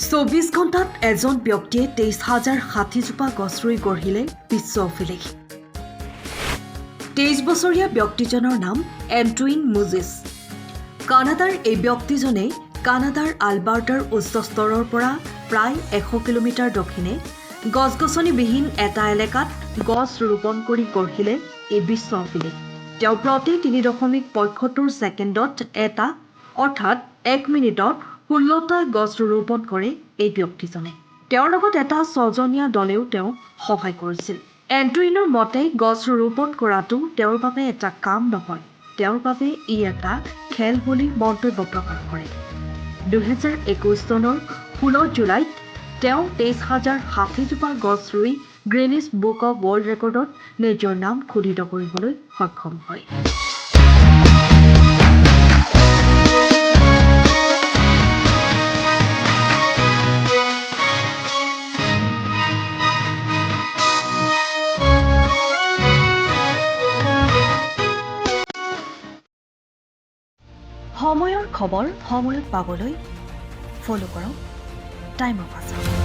24 ঘণ্টাত এজন ব্যক্তিয়ে 23,060 জোপা গছ ৰুই গঢ়িলে বিশ্ব অভিলেখ। 23 বছৰীয়া ব্যক্তিজনৰ নাম এণ্টুইন মুজিছ। কানাডাৰ এই ব্যক্তিজনে কানাডাৰ আলবাৰ্টাৰ উচ্চ স্তৰৰ পৰা প্ৰায় 100 কিলোমিটাৰ দক্ষিণে গছ-গছনিবিহীন এটা এলেকাত গছ ৰোপণ কৰি গঢ়িলে এই বিশ্ব অভিলেখ। তেওঁ প্ৰতি 3.75 ছেকেণ্ডত এটা অৰ্থাৎ 1 মিনিটত 16টা গছ ৰোপণ কৰে এই ব্যক্তিজনে। তেওঁৰ লগত এটা 6জনীয়া দলেও তেওঁ সহায় কৰিছিল। এণ্টুইনৰ মতে গছ ৰোপণ কৰাটো তেওঁৰ বাবে এটা কাম নহয়, তেওঁৰ বাবে ই এটা খেল বুলি মন্তব্য প্ৰকাশ কৰে। 2021 চনৰ 16 জুলাইত তেওঁ 23,060 জোপা গছ ৰুই গ্ৰীনিছ বুক অৱ ৱৰ্ল্ড ৰেকৰ্ডত নিজৰ নাম খোদিত কৰিবলৈ সক্ষম হয়। সময়ৰ খবৰ সময়ত পাবলৈ ফ'ল' কৰক টাইম অফ আছাম।